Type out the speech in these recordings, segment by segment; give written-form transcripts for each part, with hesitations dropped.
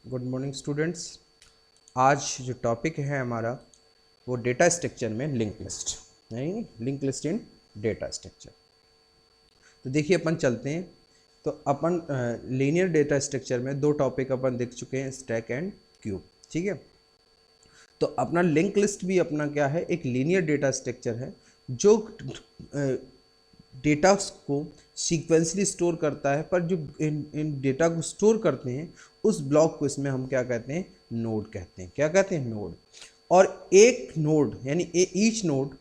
Good morning students. आज जो topic है हमारा वो डेटा स्ट्रक्चर में लिंक लिस्ट, यानी लिंक लिस्ट इन डेटा स्ट्रक्चर। तो देखिए अपन चलते हैं। तो अपन लीनियर डेटा स्ट्रक्चर में दो टॉपिक अपन देख चुके हैं, स्टैक एंड क्यूब। ठीक है, तो अपना लिंक लिस्ट भी अपना क्या है, एक लीनियर डेटा स्ट्रक्चर है जो डेटा को सीक्वेंसली स्टोर करता है। पर जो इन डेटा को स्टोर करते हैं उस ब्लॉक को इसमें हम क्या कहते हैं, नोड कहते हैं। क्या कहते हैं, नोड। और एक नोड यानी ईच नोड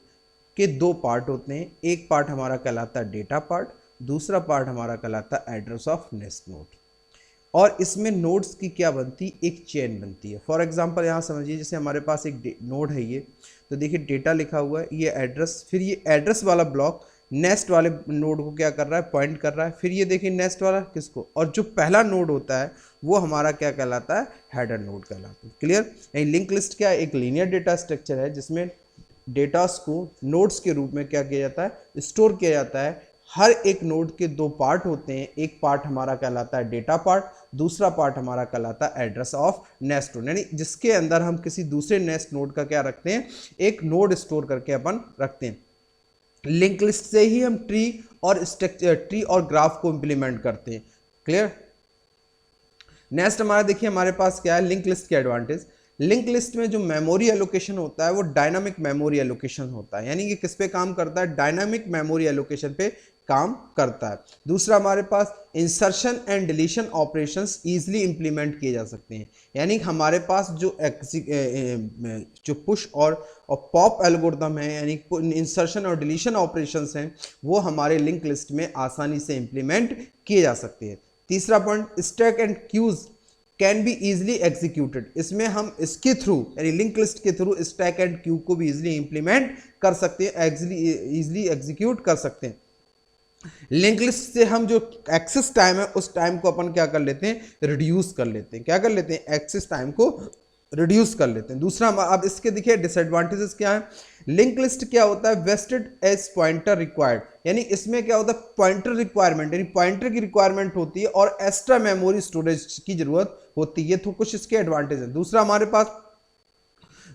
के दो पार्ट होते हैं। एक पार्ट हमारा कहलाता है डेटा पार्ट, दूसरा पार्ट हमारा कहलाता है एड्रेस ऑफ नेक्स्ट नोड। और इसमें नोड्स की क्या बनती, एक चेन बनती है। फॉर एग्जांपल यहाँ समझिए, जैसे हमारे पास एक नोड है ये, तो देखिए डेटा लिखा हुआ है, ये एड्रेस, फिर ये एड्रेस वाला ब्लॉक नेक्स्ट वाले नोड को क्या कर रहा है, पॉइंट कर रहा है। फिर ये देखिए नेक्स्ट वाला किसको, और जो पहला नोड होता है वो हमारा क्या कहलाता है, हेडर नोड कहलाता है। क्लियर। लिंक लिस्ट क्या है, एक लीनियर डेटा स्ट्रक्चर है जिसमें डेटास को नोड्स के रूप में क्या किया जाता है, स्टोर किया जाता है। हर एक नोड के दो पार्ट होते हैं। एक पार्ट हमारा कहलाता है डेटा पार्ट, दूसरा पार्ट हमारा कहलाता है एड्रेस ऑफ नेक्स्ट नोड, यानी जिसके अंदर हम किसी दूसरे नेक्स्ट नोड का क्या रखते हैं, एक नोड स्टोर करके अपन रखते हैं। लिंक लिस्ट से ही हम ट्री और स्ट्रक्चर, ट्री और ग्राफ को इंप्लीमेंट करते हैं। क्लियर। नेक्स्ट हमारा देखिए, हमारे पास क्या है लिंक लिस्ट के एडवांटेज। लिंक लिस्ट में जो मेमोरी एलोकेशन होता है वो डायनामिक मेमोरी एलोकेशन होता है, यानी कि किस पे काम करता है, डायनामिक मेमोरी एलोकेशन पे काम करता है। दूसरा हमारे पास insertion and deletion operations easily implement किए जा सकते हैं, यानी हमारे पास जो पुश और पॉप एल्गोरिथम है, यानी इंसर्शन और डिलीशन ऑपरेशंस हैं, वो हमारे लिंक लिस्ट में आसानी से इंप्लीमेंट किए जा सकते हैं। तीसरा point, stack and queues can be easily executed. इसमें हम इसके थ्रू, यानी लिंक लिस्ट के थ्रू स्टैक एंड क्यू को भी इजिली इंप्लीमेंट कर सकते हैं, इजिली एग्जीक्यूट कर सकते हैं। लिंक लिस्ट से हम जो एक्सेस टाइम है उस टाइम को अपन क्या कर लेते हैं, रिड्यूस कर लेते हैं। क्या कर लेते हैं, एक्सेस टाइम को रिड्यूस कर लेते हैं। दूसरा, अब इसके देखिए डिसएडवांटेजेस क्या है। लिंक लिस्ट क्या होता है, वेस्टेड एज पॉइंटर रिक्वायर्ड, यानी इसमें क्या होता है, पॉइंटर रिक्वायरमेंट, यानी पॉइंटर की रिक्वायरमेंट होती है और एक्स्ट्रा मेमोरी स्टोरेज की जरूरत होती है। तो कुछ इसके एडवांटेज है। दूसरा हमारे पास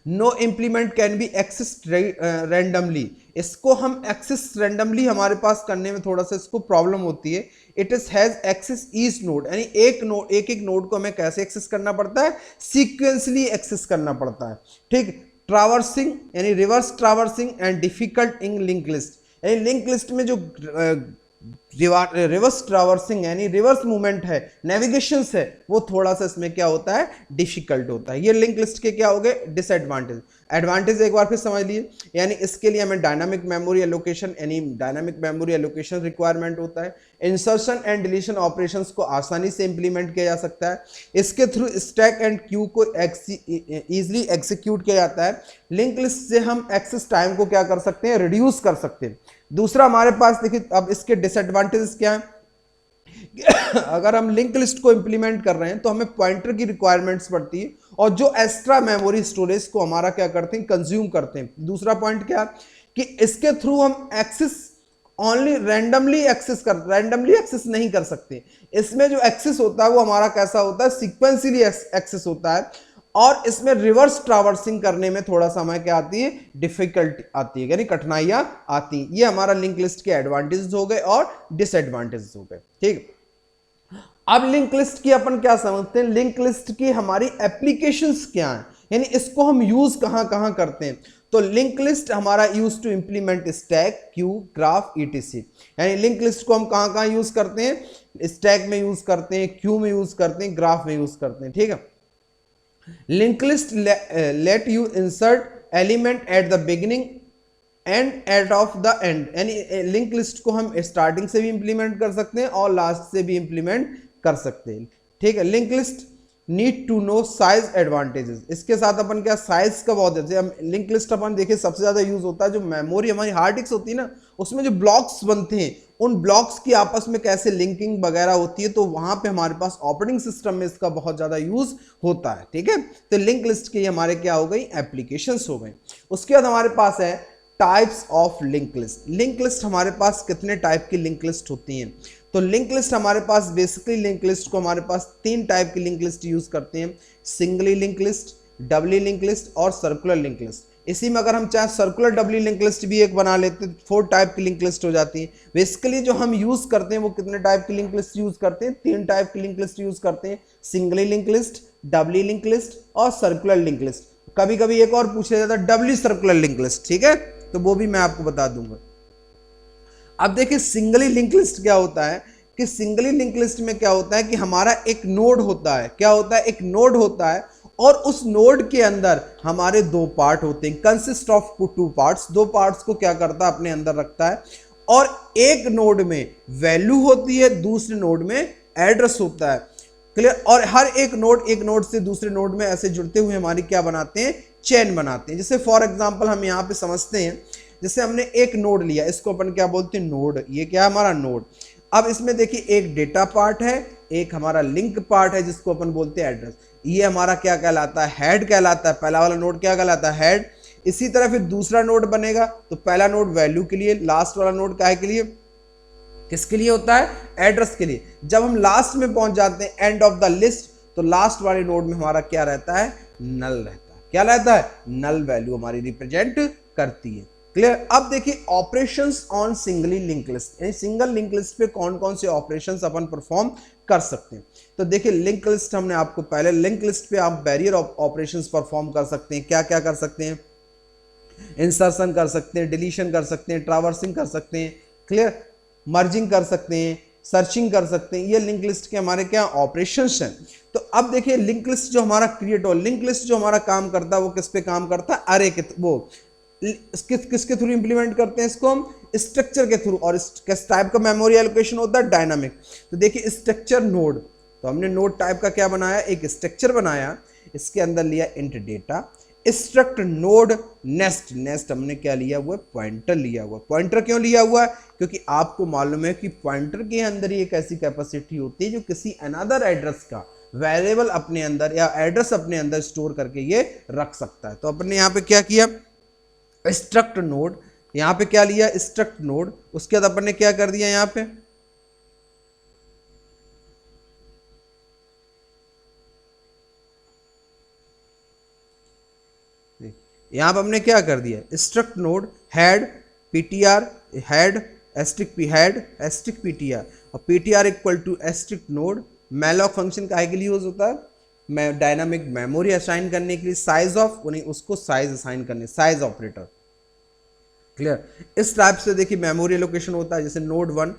no implement can be access randomly, इसको हम एक्सेस रैंडमली हमारे पास करने में थोड़ा सा इसको प्रॉब्लम होती है। It is has access each node, यानी एक नोड को हमें कैसे एक्सेस करना पड़ता है, सीक्वेंसली एक्सेस करना पड़ता है। ठीक। ट्रावर्सिंग यानी reverse traversing and difficult in link list, यानी लिंक लिस्ट में जो रिवर्स ट्रावर्सिंग यानी रिवर्स मूवमेंट है, नेविगेशन है, वो थोड़ा सा इसमें क्या होता है, डिफिकल्ट होता है। ये लिंक लिस्ट के क्या हो गए, डिसएडवांटेज। एडवांटेज एक बार फिर समझ लिए, यानी इसके लिए हमें डायनामिक मेमोरी एलोकेशन, यानी डायनामिक मेमोरी एलोकेशन रिक्वायरमेंट होता है। इंसर्शन एंड डिलीशन ऑपरेशंस को आसानी से इंप्लीमेंट किया जा सकता है। इसके थ्रू स्टैक एंड क्यू को इजिली एग्जीक्यूट किया जाता है। लिंक लिस्ट से हम एक्सेस टाइम को क्या कर सकते हैं, रिड्यूस कर सकते हैं। दूसरा हमारे पास देखिए, अब इसके डिसएडवांटेजेस क्या है। अगर हम लिंक लिस्ट को इंप्लीमेंट कर रहे हैं तो हमें पॉइंटर की रिक्वायरमेंट्स पड़ती है और जो एक्स्ट्रा मेमोरी स्टोरेज को हमारा क्या करते हैं, कंज्यूम करते हैं। दूसरा पॉइंट क्या कि इसके थ्रू हम एक्सेस ओनली रैंडमली एक्सेस नहीं कर सकते। इसमें जो एक्सेस होता है वो हमारा कैसा होता है, सीक्वेंसली एक्सेस होता है, और इसमें रिवर्स ट्रावर्सिंग करने में थोड़ा सा हमें क्या आती है, डिफिकल्ट आती है, यानी कठिनाइयां आती हैं। ये हमारा लिंक लिस्ट के एडवांटेजेस हो गए और डिसएडवांटेजेस हो गए। ठीक। अब लिंक लिस्ट की अपन क्या समझते हैं, लिंक लिस्ट की हमारी एप्लीकेशंस क्या हैं, यानी इसको हम यूज कहां कहां करते हैं। तो लिंक लिस्ट हमारा use to implement stack, queue, graph, ETC, यानी लिंक लिस्ट को हम कहां कहां यूज करते हैं, स्टैक में यूज करते हैं, क्यू में यूज करते हैं, ग्राफ में यूज करते हैं। ठीक है। Link list let you insert element at the beginning and at of the end, यानी लिंक लिस्ट को हम स्टार्टिंग से भी इंप्लीमेंट कर सकते हैं और लास्ट से भी इंप्लीमेंट कर सकते हैं। ठीक है। Link list need to know size advantages, इसके साथ अपन क्या, साइज का बहुत जैसे हम लिंक लिस्ट अपन देखिए सबसे ज्यादा यूज होता है जो मेमोरी हमारी हार्ड डिस्क होती है ना, उसमें जो ब्लॉक्स बनते हैं उन ब्लॉक्स की आपस में कैसे लिंकिंग वगैरह होती है, तो वहां पे हमारे पास ऑपरेटिंग सिस्टम में इसका बहुत ज्यादा यूज होता है। ठीक है। तो लिंक लिस्ट की हमारे क्या हो गई, एप्लीकेशंस हो गई। उसके बाद हमारे पास है types of link list. Link list हमारे पास कितने टाइप की लिंक लिस्ट होती हैं, तो लिंक लिस्ट हमारे पास बेसिकली लिंक लिस्ट को हमारे पास 3 टाइप की लिंक लिस्ट यूज करते हैं, singly link list, doubly link list और सर्कुलर लिंक लिस्ट। इसी में अगर हम चाहे सर्कुलर डबली लिंक लिस्ट भी एक बना लेते हैं, 4 टाइप की लिंक लिस्ट हो जाती है। बेसिकली जो हम यूज करते हैं वो कितने टाइप की लिंक लिस्ट यूज करते हैं, 3 टाइप की लिंक लिस्ट यूज करते हैं, singly link list, doubly link list और सर्कुलर लिंक लिस्ट। कभी कभी एक और पूछा जाता है डबली सर्कुलर लिंक लिस्ट, ठीक है, तो वो भी मैं आपको बता दूंगा। अब देखिए सिंगली लिंक लिस्ट क्या होता है कि सिंगली लिंक लिस्ट में क्या होता है कि हमारा एक नोड होता है, क्या होता है, एक नोड होता है और उस नोड के अंदर हमारे 2 पार्ट होते हैं, कंसिस्ट ऑफ 2 पार्ट्स। 2 पार्ट्स को क्या करता है, अपने अंदर रखता है और एक नोड में वैल्यू होती है, दूसरे नोड में एड्रेस होता है, क्लियर। और हर एक नोड से दूसरे नोड में ऐसे जुड़ते हुए हमारी क्या बनाते हैं, चेन बनाते हैं। जैसे फॉर एग्जांपल हम यहाँ पे समझते हैं, जैसे हमने एक नोड लिया, इसको अपन क्या बोलते हैं, नोड। ये क्या है, हमारा नोड। अब इसमें देखिए एक डेटा पार्ट है, एक हमारा लिंक पार्ट है जिसको अपन बोलते हैं एड्रेस। ये हमारा क्या कहलाता है, हेड कहलाता है। पहला वाला नोड क्या कहलाता है, हेड। इसी तरह फिर दूसरा नोड बनेगा, तो पहला नोड वैल्यू के लिए, लास्ट वाला नोड क्या के लिए, किसके लिए होता है, एड्रेस के लिए। जब हम लास्ट में पहुंच जाते हैं, एंड ऑफ द लिस्ट, तो लास्ट वाले नोड में हमारा क्या रहता है, नल रहता है। क्या रहता है, नल वैल्यू हमारी रिप्रेजेंट करती है, क्लियर। अब देखिए operations on singly link list, यानी सिंगल लिंक लिस्ट पे कौन कौन से ऑपरेशंस अपन परफॉर्म कर सकते हैं। तो देखिए लिंक लिस्ट हमने आपको पहले, लिंक लिस्ट पे आप बैरियर ऑपरेशंस परफॉर्म कर सकते हैं। क्या क्या कर सकते हैं, इंसर्शन कर सकते हैं, डिलीशन कर सकते हैं, ट्रावर्सिंग कर सकते हैं, क्लियर, मर्जिंग कर सकते हैं, सर्चिंग कर सकते हैं। ये लिंक लिस्ट के हमारे क्या ऑपरेशंस हैं। तो अब देखिए लिंक लिस्ट जो हमारा क्रिएट हो, लिंक लिस्ट जो हमारा काम करता है वो किस पे काम करता है, अरे के वो किसके थ्रू इंप्लीमेंट करते हैं इसको हम, स्ट्रक्चर के थ्रू। और किस टाइप का मेमोरी एलोकेशन होता है, डायनामिक। तो देखिए स्ट्रक्चर नोड, तो हमने नोड टाइप का क्या बनाया, एक स्ट्रक्चर बनाया, इसके अंदर लिया int data, struct node nest. Nest हमने क्या लिया हुआ, पॉइंटर लिया हुआ। पॉइंटर क्यों लिया हुआ है, क्योंकि आपको मालूम है कि पॉइंटर के अंदर ही एक ऐसी कैपेसिटी होती है जो किसी अनदर एड्रेस का वेरिएबल अपने अंदर या एड्रेस अपने अंदर स्टोर करके ये रख सकता है। तो अपने यहाँ पे क्या किया, स्ट्रक्ट नोड, यहाँ पे क्या लिया, स्ट्रक्ट नोड। उसके बाद अपन ने क्या कर दिया, यहाँ पे यहां पर हमने क्या कर दिया, struct node head PTR, head asterisk PTR, और PTR equal to asterisk node. Malloc function काहे के लिए यूज होता है, डायनामिक मेमोरी असाइन करने के लिए, साइज ऑफ, उसको साइज असाइन करने, साइज ऑपरेटर, क्लियर। इस टाइप से देखिए मेमोरी एलोकेशन होता है। जैसे node 1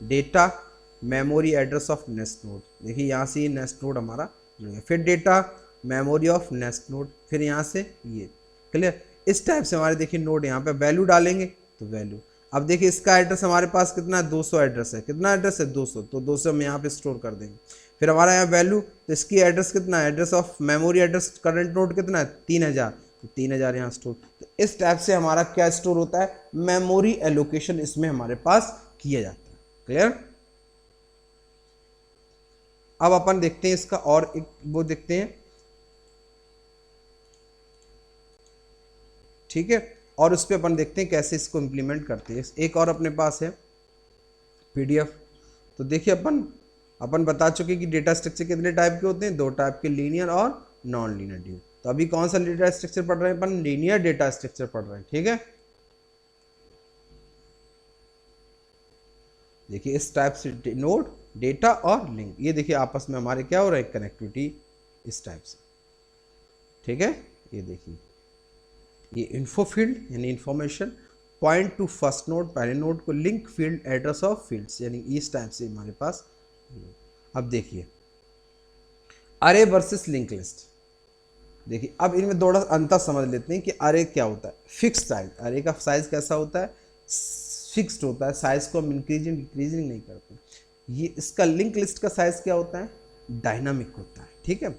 data memory address of next node, देखिए यहाँ से ये नेक्स्ट नोड हमारा, फिर data memory of next node, फिर यहाँ से ये, क्लियर। इस टाइप से हमारे देखिए नोड, यहाँ पे वैल्यू डालेंगे तो वैल्यू। अब देखिए इसका एड्रेस हमारे पास कितना है, 200 एड्रेस है। कितना एड्रेस है, 200, तो 200 हम यहाँ पे स्टोर कर देंगे। फिर हमारा यहाँ वैल्यू, तो इसकी एड्रेस कितना है, address of memory address current node कितना है, 3000, तो 3000 यहाँ स्टोर। तो इस टाइप से हमारा क्या स्टोर होता है, मेमोरी एलोकेशन इसमें हमारे पास किया जाता है, क्लियर। अब अपन देखते हैं इसका और एक वो देखते हैं, ठीक है, और उस पर अपन देखते हैं कैसे इसको इम्प्लीमेंट करते हैं। एक और अपने पास है पीडीएफ। तो देखिए अपन बता चुके कि डेटा स्ट्रक्चर कितने टाइप के होते हैं, 2 टाइप के, लीनियर और नॉन लीनियर ड्यू। तो अभी कौन सा डेटा स्ट्रक्चर पढ़ रहे हैं अपन, लीनियर डेटा स्ट्रक्चर पढ़ रहे हैं, ठीक है। देखिए इस टाइप से नोड, डेटा और लिंक, ये देखिए आपस में हमारे क्या हो रहा है, कनेक्टिविटी इस टाइप से, ठीक है। ये देखिए ये इन्फो फील्ड यानी information, point two first node, पहले नोड को, link field address of fields, यानी इस टाइप से हमारे पास। अब देखिए अरे वर्सेस लिंक लिस्ट, देखिए अब इनमें थोड़ा अंतर समझ लेते हैं कि अरे क्या होता है, फिक्स साइज। अरे का साइज कैसा होता है, फिक्स्ड होता है, साइज को हम इंक्रीजिंग डिक्रीजिंग नहीं करते। ये इसका लिंक लिस्ट का साइज क्या होता है, डायनामिक होता है, ठीक है।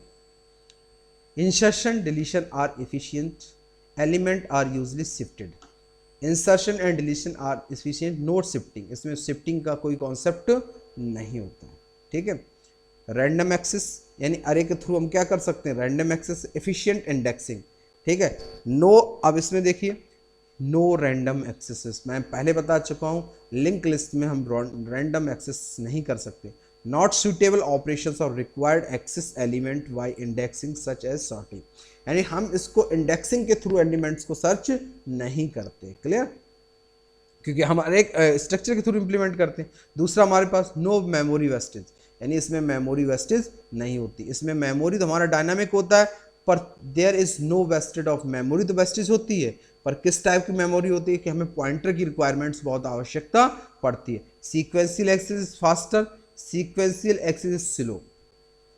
Insertion deletion are efficient, element are usually shifted. Insertion and deletion are efficient, not shifting, इसमें शिफ्टिंग का कोई कॉन्सेप्ट नहीं होता है, ठीक है। रैंडम एक्सेस, यानी अरे के थ्रू हम क्या कर सकते हैं, रैंडम एक्सेस, एफिशिएंट इंडेक्सिंग, ठीक है। नो, अब इसमें देखिए नो रैंडम एक्सेसेस, मैं पहले बता चुका हूँ लिंक लिस्ट में हम रैंडम एक्सेस नहीं कर सकते। नॉट सुटेबल ऑपरेशंस और required access element by indexing such as sorting, यानी हम इसको इंडेक्सिंग के थ्रू एलिमेंट्स को सर्च नहीं करते। क्लियर, क्योंकि हम एक स्ट्रक्चर के थ्रू इंप्लीमेंट करते हैं। दूसरा हमारे पास नो मेमोरी वेस्टेज, यानी इसमें मेमोरी वेस्टेज नहीं होती। इसमें मेमोरी तो हमारा डायनामिक होता है, पर there is no wastage of memory, तो वेस्टेज होती है, पर किस टाइप की मेमोरी होती है कि हमें पॉइंटर की रिक्वायरमेंट्स बहुत आवश्यकता पड़ती है। Sequential access is faster, sequential access is slow.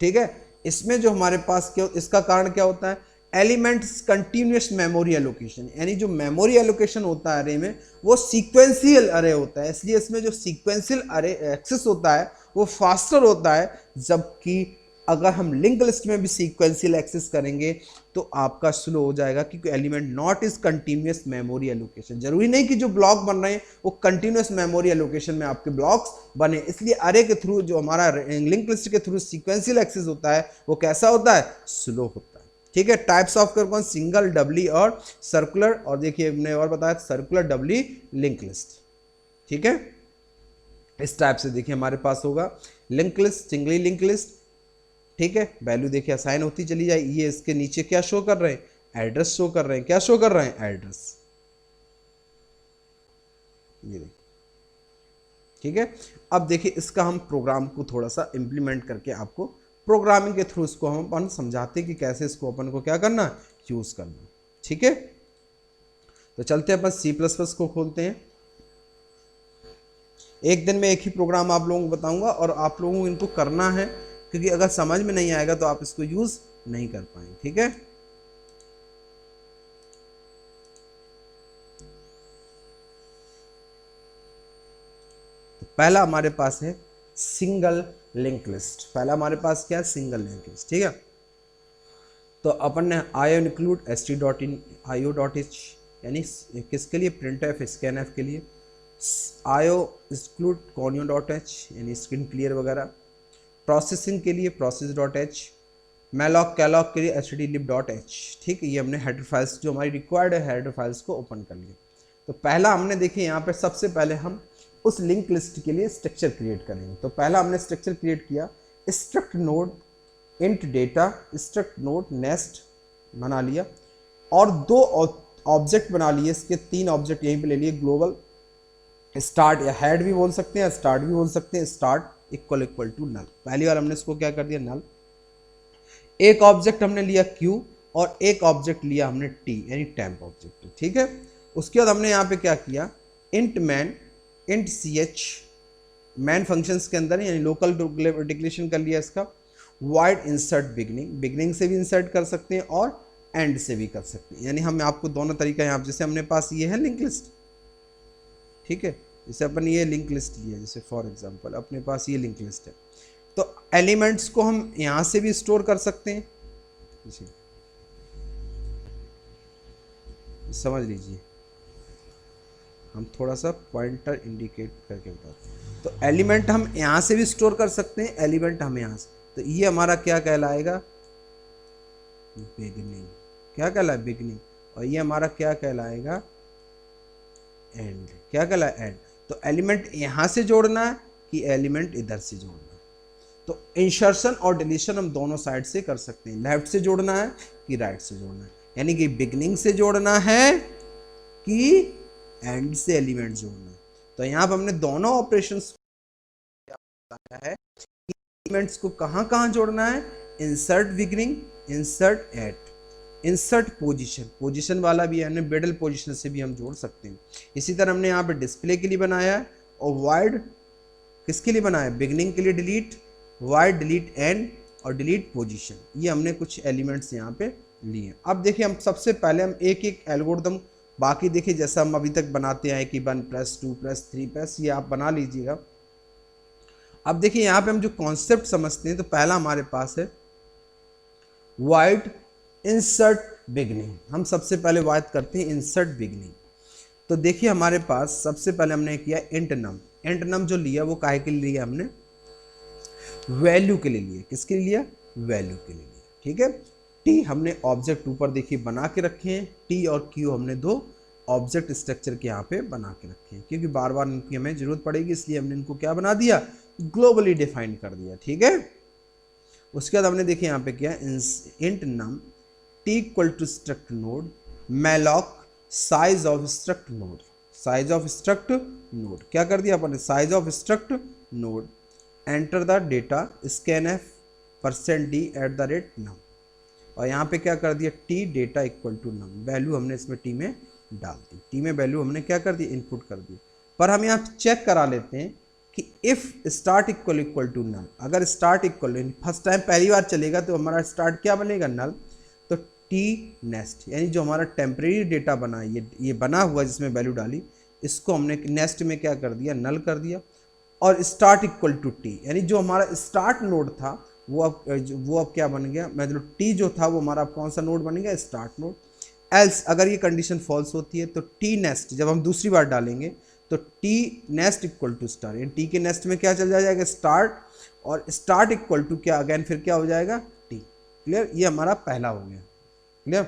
ठीक है, इसमें जो हमारे पास क्या, इसका कारण क्या होता है, एलिमेंट्स कंटिन्यूस मेमोरी एलोकेशन, यानी जो मेमोरी एलोकेशन होता है अरे में वो सीक्वेंशियल अरे होता है, इसलिए इसमें जो सीक्वेंशियल अरे एक्सेस होता है वो फास्टर होता है। जबकि अगर हम लिंक लिस्ट में भी सीक्वेंशियल एक्सेस करेंगे तो आपका स्लो हो जाएगा, क्योंकि element not is continuous memory allocation. जरूरी नहीं कि जो ब्लॉक बन रहे हैं वो कंटिन्यूस मेमोरी एलोकेशन में आपके ब्लॉक्स बने, इसलिए अरे के थ्रू जो हमारा लिंक लिस्ट के थ्रू सीक्वेंशियल एक्सेस होता है वो कैसा होता है, स्लो होता है। ठीक है, टाइप्स ऑफ कौन, सिंगल, डबली और सर्कुलर, और देखिए हमने और बताया सर्कुलर, डबली, लिंक लिस्ट। ठीक है, इस टाइप से देखिए हमारे पास होगा link list, singly link list. ठीक है, वैल्यू देखिए असाइन होती चली जाए। ये इसके नीचे क्या शो कर रहे हैं, एड्रेस शो कर रहे हैं। क्या शो कर रहे हैं, एड्रेस। ये देखिए, ठीक है। अब देखिए इसका हम प्रोग्राम को थोड़ा सा इंप्लीमेंट करके आपको प्रोग्रामिंग के थ्रू इसको हम अपन समझाते हैं कि कैसे इसको अपन को क्या करना, यूज करना। ठीक है, तो चलते हैं अपन C++ को खोलते हैं। एक दिन में एक ही प्रोग्राम आप लोगों को बताऊंगा और आप लोगों को इनको करना है, क्योंकि अगर समझ में नहीं आएगा तो आप इसको यूज नहीं कर पाएंगे। ठीक है, तो पहला हमारे पास है सिंगल लिंक लिस्ट। पहला हमारे पास क्या है, सिंगल लिंक लिस्ट। ठीक है, तो अपन ने io इंक्लूड st.in io.h, यानी किसके लिए, printf scanf के लिए, io इंक्लूड conio.h यानी स्क्रीन क्लियर वगैरह, प्रोसेसिंग के लिए process.h, malloc कैलॉक के लिए stdlib.h। ठीक है, ये हमने हेडर फाइल्स जो हमारी रिक्वायर्ड है हेडर फाइल्स को ओपन कर लिया। तो पहला हमने देखिए यहाँ पे सबसे पहले हम उस लिंक लिस्ट के लिए स्ट्रक्चर क्रिएट करेंगे। तो पहला हमने स्ट्रक्चर क्रिएट किया, struct node int data, struct node nest बना लिया, और दो ऑब्जेक्ट बना लिए। इसके तीन ऑब्जेक्ट यहीं पे ले लिए, ग्लोबल स्टार्ट या हेड भी बोल सकते हैं, स्टार्ट भी बोल सकते हैं। Start equal equal to null, पहली बार हमने इसको क्या कर दिया, नल। एक ऑब्जेक्ट हमने लिया क्यू और एक ऑब्जेक्ट लिया हमने टी, यानी टेम्प ऑब्जेक्ट। ठीक है, उसके बाद हमने यहाँ पे क्या किया, int main int C H, main functions के अंदर यानी लोकल डिक्लेरेशन कर लिया इसका। वाइड इंसर्ट बिगनिंग, बिगनिंग से भी इंसर्ट कर सकते हैं और एंड से भी कर सकते हैं, यानी हम आपको दोनों तरीका यहाँ, जैसे हमने पास ये है लिंक लिस्ट। ठीक है, जैसे अपन ये लिंक लिस्ट लिया, जैसे फॉर एग्जांपल अपने पास ये लिंक लिस्ट है, तो एलिमेंट्स को हम यहाँ से भी स्टोर कर सकते हैं। समझ लीजिए, हम थोड़ा सा पॉइंटर इंडिकेट करके बताते हैं। तो एलिमेंट हम यहाँ से भी स्टोर कर सकते हैं, एलिमेंट हम यहाँ से, तो ये हमारा क्या कहलाएगा, बिगनिंग। क्या कहलाए, बिगनिंग। और ये हमारा क्या कहलाएगा, एंड। क्या कहलाए, एंड। तो एलिमेंट यहाँ से जोड़ना है कि एलिमेंट इधर से जोड़ना है। तो इंसर्शन और डिलीशन हम दोनों साइड से कर सकते हैं, लेफ्ट से जोड़ना है कि राइट से जोड़ना है, यानी कि बिगनिंग से जोड़ना है कि एंड से एलिमेंट जोड़ना है। तो यहाँ पर हमने दोनों ऑपरेशंस बताया है कि एलिमेंट्स को कहाँ जोड़ना है, insert beginning, insert at, insert position, position वाला भी है, मिडिल पोजीशन से भी हम जोड़ सकते हैं। इसी तरह हमने यहाँ पे डिस्प्ले के लिए बनाया है, और वाइड किसके लिए बनाया, बिगनिंग के लिए डिलीट, वाइड डिलीट एंड, और डिलीट पोजीशन। ये हमने कुछ एलिमेंट्स यहाँ पे लिए। अब देखिए हम सबसे पहले हम एक एक एल्गोरिथम, बाकी देखिए जैसा हम अभी तक बनाते हैं कि 1+2+3+, ये आप बना लीजिएगा। अब देखिए यहाँ पे हम जो कॉन्सेप्ट समझते हैं, तो पहला हमारे पास है वाइड इंसर्ट बिगनिंग। हम सबसे पहले बात करते हैं इंसर्ट बिगनिंग। तो देखिए हमारे पास सबसे पहले हमने किया इंट नम। इंट नम जो लिया वो काहे के लिए लिया, हमने वैल्यू के लिए लिया। किसके लिए लिया, वैल्यू के लिए लिया। ठीक है, टी हमने ऑब्जेक्ट ऊपर देखिए बना के रखे हैं, टी और क्यू हमने दो ऑब्जेक्ट स्ट्रक्चर के यहाँ पे बना के रखे हैं, क्योंकि बार बार इनकी हमें जरूरत पड़ेगी, इसलिए हमने इनको क्या बना दिया, ग्लोबली डिफाइन कर दिया। ठीक है, उसके बाद हमने देखे यहाँ पे क्या, int num T equal to struct node malloc size of struct node, size of struct node क्या कर दिया अपन ने, size of struct node, enter the data scan F %d at the rate num, और यहाँ पे क्या कर दिया, T data equal to num, value हमने इसमें टी में डाल दी, टी में वैल्यू हमने क्या कर दी, इनपुट कर दी। पर हम यहाँ चेक करा लेते हैं कि if start equal to null, अगर स्टार्ट इक्वल फर्स्ट टाइम पहली बार चलेगा तो हमारा स्टार्ट क्या बनेगा, नल, तो टी नेस्ट यानी जो हमारा टेम्परेरी डेटा बना, ये बना हुआ जिसमें वैल्यू डाली, इसको हमने नेस्ट में क्या कर दिया, नल कर दिया, और स्टार्ट इक्वल टू टी यानी जो हमारा स्टार्ट नोड था वो अब क्या बन गया, मतलब टी जो था वो हमारा कौन सा नोड बन गया, स्टार्ट नोड। एल्स अगर ये कंडीशन फॉल्स होती है तो टी नेस्ट जब हम दूसरी बार डालेंगे तो T next equal to star, यानी टी के नेस्ट में क्या चल जाएगा, स्टार्ट, और स्टार्ट इक्वल टू क्या अगेन फिर क्या हो जाएगा, टी। क्लियर, ये हमारा पहला हो गया। क्लियर,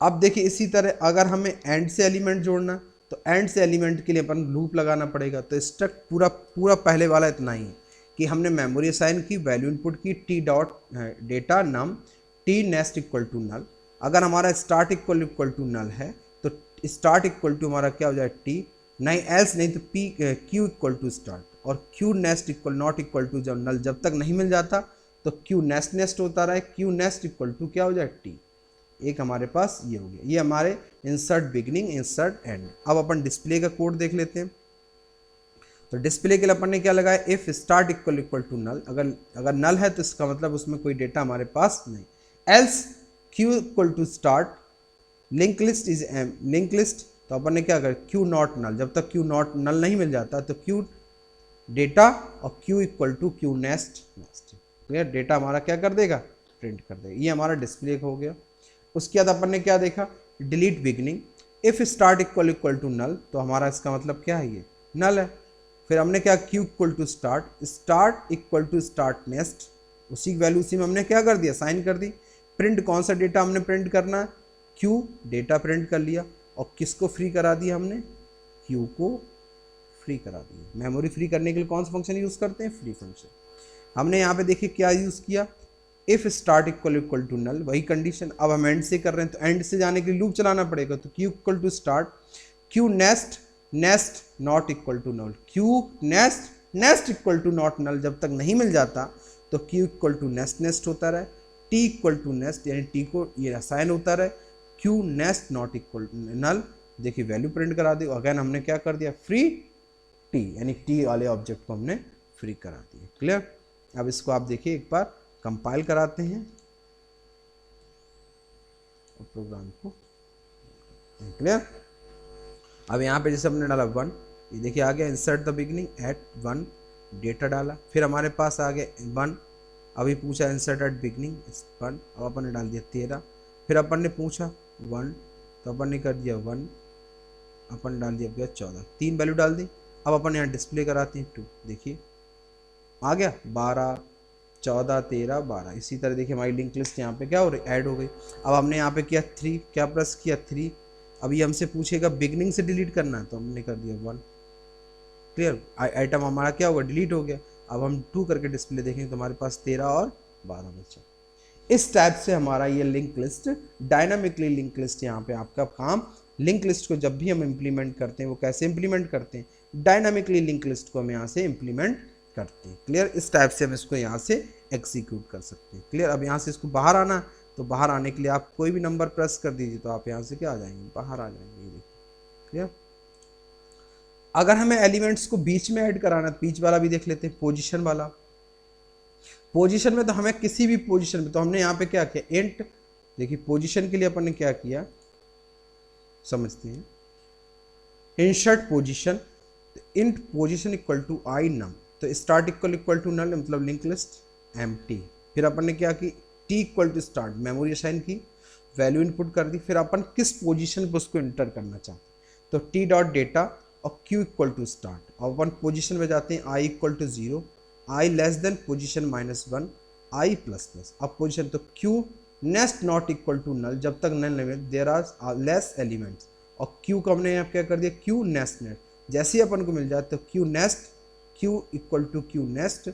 अब देखिए इसी तरह अगर हमें एंड से एलिमेंट जोड़ना, तो एंड से एलिमेंट के लिए अपन लूप लगाना पड़ेगा। तो स्ट्रक्ट पूरा पहले वाला इतना ही है कि हमने मेमोरी असाइन की, वैल्यू इनपुट की, T dot data num T next equal to null. अगर हमारा स्टार्ट इक्वल टू नल है तो स्टार्ट इक्वल टू हमारा क्या हो जाए, टी, नहीं एल्स नहीं तो P Q equal to start, और Q next equal not equal to जब नल जब तक नहीं मिल जाता तो क्यू नेस्ट होता रहे, क्यू नेस्ट इक्वल टू क्या हो जाए, टी। एक हमारे पास ये हो गया, ये हमारे इंसर्ट बिगिनिंग इंसर्ट एंड। अब अपन डिस्प्ले का कोड देख लेते हैं। तो डिस्प्ले के लिए अपन ने क्या लगाया, if start equal to null, अगर नल है तो इसका मतलब उसमें कोई डेटा हमारे पास नहीं, else Q equal to start link list is M, link list तो अपन ने क्या कर, क्यू नॉट नल, जब तक क्यू नॉट नल नहीं मिल जाता तो क्यू डेटा और Q equal to Q next. Clear, data हमारा क्या कर देगा, प्रिंट कर देगा। ये हमारा डिस्प्ले हो गया। उसके बाद अपन ने क्या देखा, delete beginning, if start equal to null तो हमारा इसका मतलब क्या है, ये नल है। फिर हमने क्या, Q equal to start equal to start next, उसी वैल्यू उसी में हमने क्या कर दिया, साइन कर दी। प्रिंट कौन सा डेटा हमने प्रिंट करना है, क्यू डेटा प्रिंट कर लिया, और किसको फ्री करा दिया हमने, क्यू को फ्री करा दिया। मेमोरी फ्री करने के लिए कौन सा फंक्शन यूज़ करते हैं, फ्री फंक्शन। हमने यहाँ पे देखिए क्या यूज़ किया, if start equal to null, वही कंडीशन। अब हम एंड से कर रहे हैं तो एंड से जाने के लिए लूप चलाना पड़ेगा, तो Q equal to start Q next not equal to null, Q next equal to not null जब तक नहीं मिल जाता तो क्यू इक्वल टू नेस्ट होता रहे, टी इक्वल टू नेस्ट यानी टी को ये असाइन होता रहे, क्यू नेस्ट नॉट इक्वल नल, देखिए वैल्यू प्रिंट करा दी। अगेन हमने क्या कर दिया, फ्री टी यानी टी वाले ऑब्जेक्ट को हमने फ्री करा दिया। क्लियर, अब इसको आप देखिए एक बार कंपाइल कराते हैं और प्रोग्राम को। क्लियर, अब यहाँ पे जैसे हमने डाला 1, ये देखिए आ गया insert the beginning eight 1, data डाला, फिर हमारे पास आ गया 1, अभी पूछा इंसर्ट एट बिगनिंग 1, अब अपन ने डाल दिया 13, फिर अपन ने पूछा 1 तो अपन ने कर दिया 1, अपन डाल दिया 14, 3 वैल्यू डाल दी। अब अपन यहाँ डिस्प्ले कराते हैं 2, देखिए आ गया 12, 14, 13, 12। इसी तरह देखिए हमारी लिंक लिस्ट यहाँ पे क्या हो रही, ऐड हो गई। अब हमने यहाँ पे किया 3, क्या प्रेस किया 3, अभी हमसे पूछेगा बिगनिंग से डिलीट करना है तो हमने कर दिया 1। क्लियर, आइटम हमारा क्या होगा, डिलीट हो गया। अब हम 2 करके डिस्प्ले देखेंगे तो हमारे पास 13 और 12 बचा। इस टाइप से हमारा ये link list, dynamically link list, यहाँ पे आपका काम, लिंक लिस्ट को जब भी हम इम्प्लीमेंट करते हैं वो कैसे इम्प्लीमेंट करते हैं, डायनामिकली लिंक लिस्ट को हम यहाँ से इम्प्लीमेंट करते हैं। क्लियर, इस टाइप से हम इसको यहाँ से एग्जीक्यूट कर सकते हैं। क्लियर, अब यहाँ से इसको बाहर आना, तो बाहर आने के लिए आप कोई भी नंबर प्रेस कर दीजिए तो आप यहाँ से क्या आ जाएंगे, बाहर आ जाएंगे। ये देखिए क्लियर। अगर हमें एलिमेंट्स को बीच में ऐड कराना, बीच वाला भी देख लेते हैं, पोजीशन वाला। पोजीशन में तो हमें किसी भी पोजीशन में, तो हमने यहाँ पे क्या किया, इंट, देखिए पोजीशन के लिए अपन ने क्या किया समझते हैं, insert position, int position equal to I num, तो स्टार्ट इक्वल टू नल मतलब लिंक लिस्ट एम्प्टी। फिर अपन ने क्या की, T equal to start, memory assign की, वैल्यू इनपुट कर दी, फिर अपन किस पोजीशन पे उसको इंटर करना चाहते हैं, तो टी डॉट डेटा और क्यू इक्वल टू स्टार्ट। अब अपन पोजीशन में जाते हैं, I equal to 0, I less than position -1, I plus plus. अब पोजीशन तो Q next not equal to null, जब तक नल नहीं देयर आर लेस एलिमेंट्स। और क्यू को हमने यहाँ क्या कर दिया, क्यू नेस्ट नेट, जैसे ही अपन को मिल जाए तो Q next, Q equal to Q next,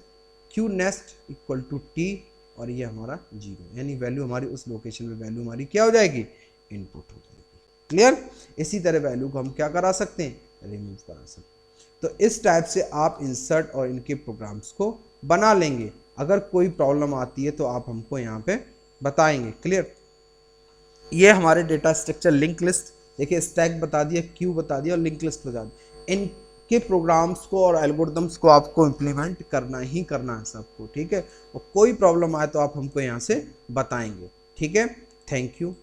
Q next equal to T, और ये हमारा 0, यानी वैल्यू हमारी उस लोकेशन में वैल्यू हमारी क्या हो जाएगी, इनपुट हो जाएगी। क्लियर। इसी तरह वैल्यू को हम क्या करा सकते हैं, रिमूव करा सकते हैं। तो इस टाइप से आप इंसर्ट और इनके प्रोग्राम्स को बना लेंगे। अगर कोई प्रॉब्लम आती है तो आप हमको यहाँ पे बताएंगे। क्लियर। ये हमारे डेटा स्ट्रक्चर लिंक लिस्ट, देखिए स्टैक बता दिया, क्यू बता दिया और लिंक लिस्ट बता दिया। इनके प्रोग्राम्स को और एल्गोरिदम्स को आपको इम्प्लीमेंट करना ही करना है सबको, ठीक है। और कोई प्रॉब्लम आए तो आप हमको यहाँ से बताएंगे, ठीक है। Thank you.